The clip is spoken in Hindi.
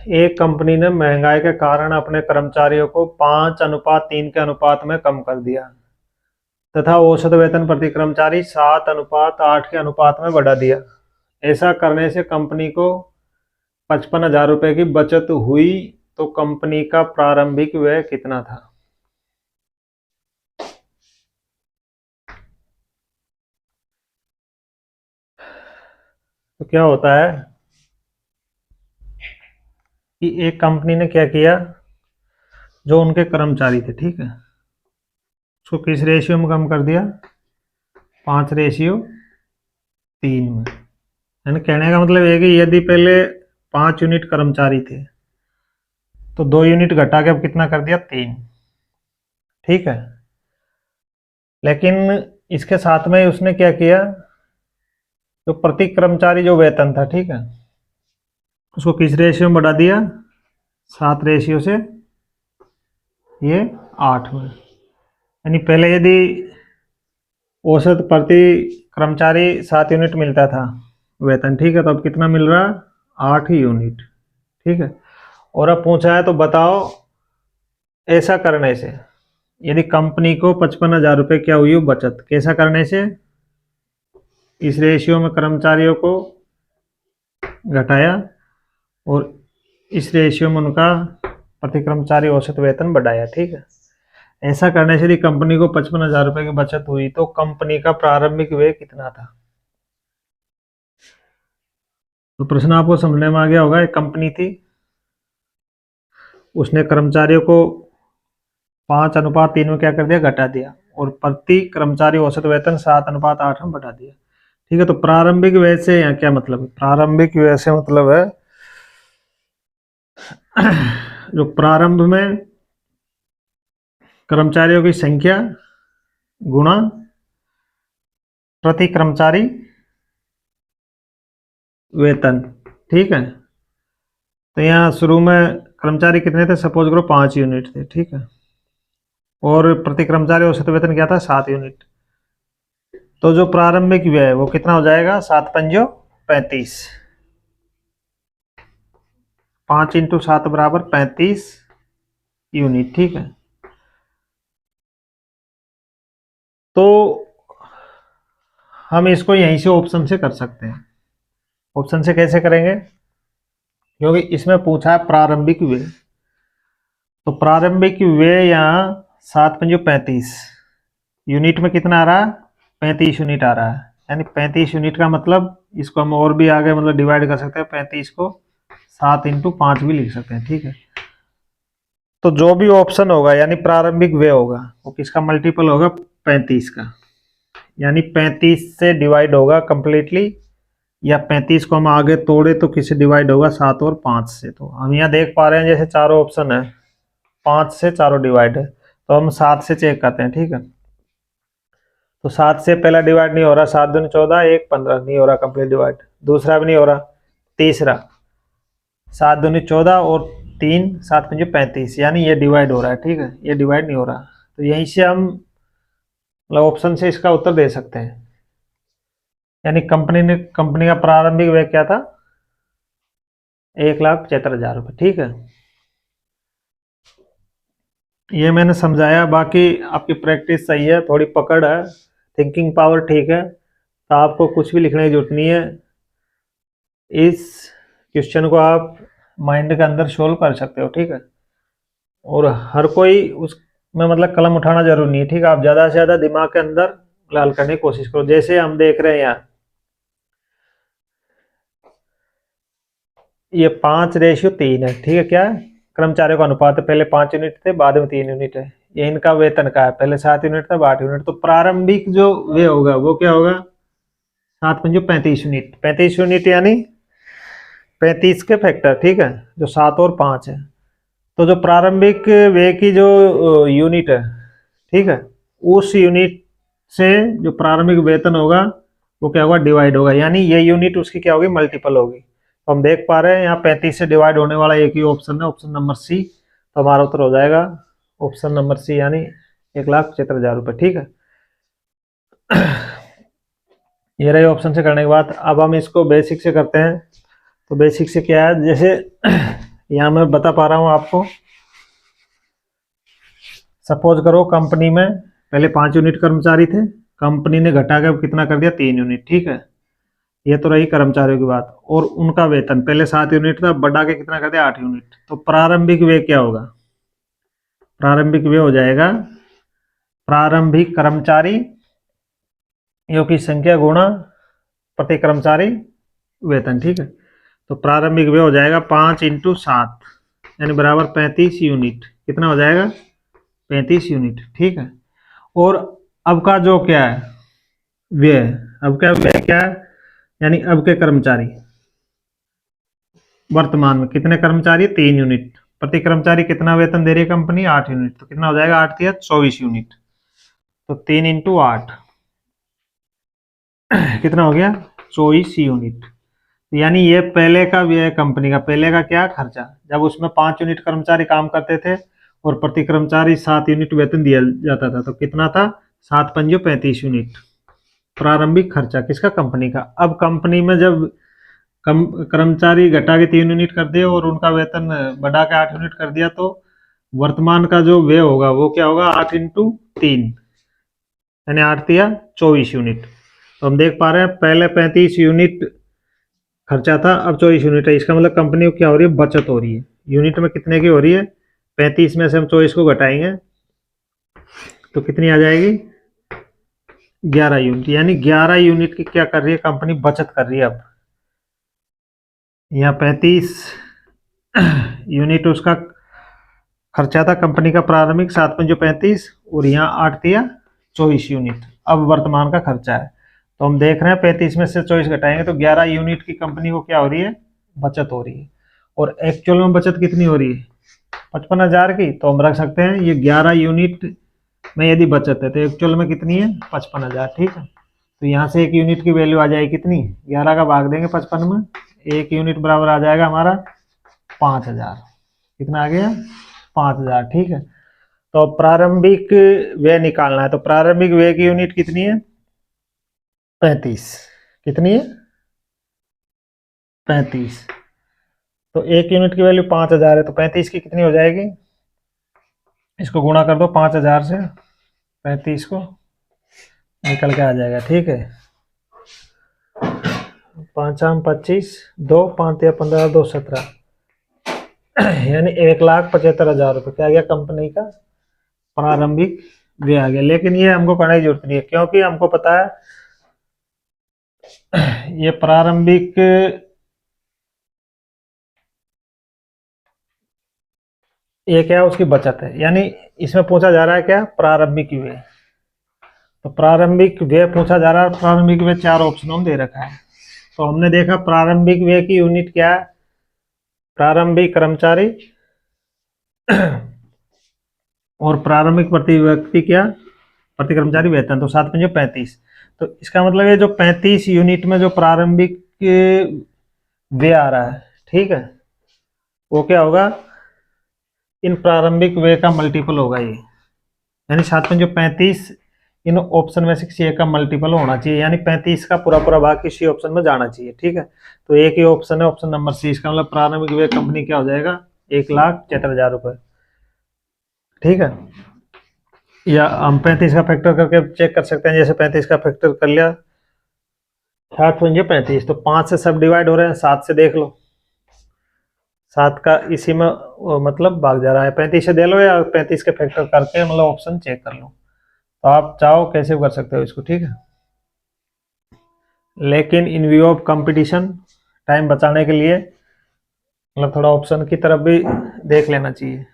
एक कंपनी ने महंगाई के कारण अपने कर्मचारियों को 5:3 के अनुपात में कम कर दिया तथा औसत वेतन प्रति कर्मचारी 7:8 के अनुपात में बढ़ा दिया। ऐसा करने से कंपनी को 55,000 रुपये की बचत हुई, तो कंपनी का प्रारंभिक व्यय कितना था? तो क्या होता है कि एक कंपनी ने क्या किया, जो उनके कर्मचारी थे, ठीक है, उसको किस रेशियो में कम कर दिया? 5:3 में। यानी कहने का मतलब है कि यदि पहले 5 यूनिट कर्मचारी थे तो 2 यूनिट घटा के अब कितना कर दिया? 3। ठीक है। लेकिन इसके साथ में उसने क्या किया, जो प्रति कर्मचारी जो वेतन था, ठीक है, उसको किस रेशियो में बढ़ा दिया? 7 रेशियो से ये 8 में। यानी पहले यदि औसत प्रति कर्मचारी 7 यूनिट मिलता था वेतन, ठीक है, तो अब कितना मिल रहा? 8 यूनिट। ठीक है। और अब पूछा है तो बताओ, ऐसा करने से यदि कंपनी को 55,000 रुपये क्या हुई हो बचत, कैसा करने से? इस रेशियो में कर्मचारियों को घटाया और इस रेशियो में उनका प्रति कर्मचारी औसत वेतन बढ़ाया। ठीक है। ऐसा करने से यदि कंपनी को 55,000 रुपये की बचत हुई तो कंपनी का प्रारंभिक व्यय कितना था? तो प्रश्न आपको समझने में आ गया होगा। एक कंपनी थी, उसने कर्मचारियों को 5:3 में क्या कर दिया? घटा दिया, और प्रति कर्मचारी औसत वेतन 7:8 में बढ़ा दिया। ठीक है। तो प्रारंभिक व्यय से यहाँ क्या मतलब है? प्रारंभिक व्यय से मतलब है जो प्रारंभ में कर्मचारियों की संख्या गुणा प्रति कर्मचारी वेतन। ठीक है। तो यहाँ शुरू में कर्मचारी कितने थे? सपोज करो 5 यूनिट थे। ठीक है। और प्रति कर्मचारी औसत वेतन क्या था? 7 यूनिट। तो जो प्रारंभिक व्यय है वो कितना हो जाएगा? 7×5 35। 5 × 7 बराबर 35 यूनिट। ठीक है। तो हम इसको यहीं से ऑप्शन से कर सकते हैं। ऑप्शन से कैसे करेंगे? क्योंकि इसमें पूछा है प्रारंभिक व्यय, तो प्रारंभिक व्यय यहाँ 7×5 35 यूनिट में कितना आ रहा है? 35 यूनिट आ रहा है। यानी 35 यूनिट का मतलब इसको हम और भी आगे मतलब डिवाइड कर सकते हैं। 35 को 7×5 भी लिख सकते हैं। ठीक है। तो जो भी ऑप्शन होगा यानी प्रारंभिक व्यय होगा वो किसका मल्टीपल होगा? 35 का। यानी 35 से डिवाइड होगा कंप्लीटली, या 35 को हम आगे तोड़े तो किससे डिवाइड होगा? 7 और 5 से। तो हम यहाँ देख पा रहे हैं जैसे चारों ऑप्शन है, 5 से चारों डिवाइड है, तो हम 7 से चेक करते हैं। ठीक है। तो 7 से पहला डिवाइड नहीं हो रहा, 7 दूनी 14, 1 15 नहीं हो रहा कंप्लीट डिवाइड। दूसरा भी नहीं हो रहा। तीसरा 7 दूनी 14 और 3 7×5 35, यानी ये डिवाइड हो रहा है। ठीक है। ये डिवाइड नहीं हो रहा, तो यहीं से हम मतलब ऑप्शन से इसका उत्तर दे सकते हैं। यानी कंपनी का प्रारंभिक व्यय क्या था? 1,75,000 रुपये। ठीक है। ये मैंने समझाया, बाकी आपकी प्रैक्टिस सही है, थोड़ी पकड़ है, थिंकिंग पावर ठीक है, तो आपको कुछ भी लिखने की जरूरत नहीं है। इस क्वेश्चन को आप माइंड के अंदर सोल्व कर सकते हो। ठीक है। और हर कोई उसमें मतलब कलम उठाना जरूरी नहीं है। ठीक है। आप ज़्यादा से ज़्यादा दिमाग के अंदर हल करने की कोशिश करो। जैसे हम देख रहे हैं यहाँ, ये 5:3 है। ठीक है। क्या है? कर्मचारियों का अनुपात है। पहले 5 यूनिट थे, बाद में 3 यूनिट है। ये इनका वेतन का है। पहले 7 यूनिट था, 8 यूनिट। तो प्रारंभिक जो वे होगा वो क्या होगा? 7×5 35 यूनिट। 35 यूनिट यानी 35 के फैक्टर। ठीक है। जो 7 और 5 है, तो जो प्रारंभिक व्यय की जो यूनिट है, ठीक है, उस यूनिट से जो प्रारंभिक वेतन होगा वो क्या होगा? डिवाइड होगा। यानी ये यूनिट उसकी क्या होगी? मल्टीपल होगी। तो हम देख पा रहे हैं यहाँ 35 से डिवाइड होने वाला एक ही ऑप्शन है, ऑप्शन नंबर सी। तो हमारा उत्तर हो जाएगा ऑप्शन नंबर सी, यानी 1,75,000 रुपये। ठीक है। ये रहे ऑप्शन से करने के बाद। अब हम इसको बेसिक से करते हैं। तो बेसिक से क्या है? जैसे यहाँ मैं बता पा रहा हूँ आपको। सपोज करो कंपनी में पहले 5 यूनिट कर्मचारी थे, कंपनी ने घटा के कितना कर दिया, 3 यूनिट, ठीक है। ये तो रही कर्मचारियों की बात। और उनका वेतन पहले 7 यूनिट था, बढ़ा के कितना कर दिया, 8 यूनिट। तो प्रारंभिक व्यय क्या होगा, प्रारंभिक व्यय हो जाएगा प्रारंभिक कर्मचारी की संख्या गुणा प्रति कर्मचारी वेतन, ठीक है। तो प्रारंभिक व्यय हो जाएगा 5 × 7 यानी बराबर 35 यूनिट। कितना हो जाएगा, 35 यूनिट, ठीक है। और अब का जो क्या है व्यय, अब का व्यय क्या है, यानी अब के कर्मचारी वर्तमान में कितने कर्मचारी, 3 यूनिट। प्रति कर्मचारी कितना वेतन दे रही है कंपनी, 8 यूनिट। तो कितना हो जाएगा, 8 या 24 यूनिट। तो 3 × 8 कितना हो गया, 24 यूनिट। यानी ये पहले का व्यय कंपनी का, पहले का क्या खर्चा, जब उसमें 5 यूनिट कर्मचारी काम करते थे और प्रति कर्मचारी 7 यूनिट वेतन दिया जाता था, तो कितना था, 7 × 5 = 35 यूनिट प्रारंभिक खर्चा किसका, कंपनी का। अब कंपनी में जब कर्मचारी घटा के 3 यूनिट कर दिए और उनका वेतन बढ़ा के 8 यूनिट कर दिया, तो वर्तमान का जो व्यय होगा वो क्या होगा, 8 × 3 यानी 8 या 24 यूनिट। तो हम देख पा रहे हैं पहले 35 यूनिट खर्चा था, अब 24 यूनिट है। इसका मतलब कंपनी को क्या हो रही है, बचत हो रही है। यूनिट में कितने की हो रही है, 35 में से हम 24 को घटाएंगे तो कितनी आ जाएगी, 11 यूनिट। यानी 11 यूनिट की क्या कर रही है कंपनी, बचत कर रही है। अब यहाँ 35 यूनिट उसका खर्चा था कंपनी का प्रारंभिक, 7 × 5 = 35, और यहाँ 8 या 24 यूनिट अब वर्तमान का खर्चा है। तो हम देख रहे हैं 35 में से 24 घटाएंगे तो 11 यूनिट की कंपनी को क्या हो रही है, बचत हो रही है। और एक्चुअल में बचत कितनी हो रही है, 55,000 की। तो हम रख सकते हैं ये 11 यूनिट में यदि बचत है तो एक्चुअल में कितनी है, 55,000, ठीक है। तो यहाँ से 1 यूनिट की वैल्यू आ जाएगी कितनी, 11 का भाग देंगे 55 में, 1 यूनिट बराबर आ जाएगा हमारा 5,000। कितना आ गया, 5,000, ठीक है। तो प्रारंभिक व्यय निकालना है, तो प्रारंभिक व्यय की यूनिट कितनी है, 35। कितनी है, 35। तो 1 यूनिट की वैल्यू 5,000 है, तो 35 की कितनी हो जाएगी, इसको गुणा कर दो 5,000 से, 35 को निकल के आ जाएगा, ठीक है। 5 × 25, 2 5 या 15, 2 17 यानी 1,75,000 रुपये क्या आ गया कंपनी का प्रारंभिक व्यय आ गया। लेकिन ये हमको करने की जरूरत नहीं है, क्योंकि हमको पता है ये प्रारंभिक ये क्या है, उसकी बचत है। यानी इसमें पूछा जा रहा है क्या, प्रारंभिक व्यय। तो प्रारंभिक व्यय पूछा जा रहा है, प्रारंभिक व्यय 4 ऑप्शनों में दे रखा है। तो हमने देखा प्रारंभिक व्यय की यूनिट क्या है, प्रारंभिक कर्मचारी और प्रारंभिक प्रति व्यक्ति क्या, प्रति कर्मचारी वेतन। तो 7 × 5 = 35। तो इसका मतलब ये जो 35 यूनिट में जो प्रारंभिक व्यय आ रहा है, ठीक है, वो क्या होगा, इन प्रारंभिक व्यय का मल्टीपल होगा ये। यानी 7 × 5 = 35 इन ऑप्शन में से किसी एक का मल्टीपल होना चाहिए, यानी 35 का पूरा पूरा भाग किसी ऑप्शन में जाना चाहिए, ठीक है। तो एक ही ऑप्शन है, ऑप्शन नंबर सी। इसका मतलब प्रारंभिक व्यय कंपनी क्या हो जाएगा, 1,75,000 रुपये, ठीक है। या हम 35 का फैक्टर करके चेक कर सकते हैं, जैसे 35 का फैक्टर कर लिया, 8 × 35, तो 5 से सब डिवाइड हो रहे हैं, 7 से देख लो, 7 का इसी में मतलब भाग जा रहा है, 35 से दे लो या 35 के फैक्टर करके मतलब ऑप्शन चेक कर लो। तो आप चाहो कैसे कर सकते हो इसको, ठीक है। लेकिन इन व्यू ऑफ कंपटीशन टाइम बचाने के लिए मतलब थोड़ा ऑप्शन की तरफ भी देख लेना चाहिए।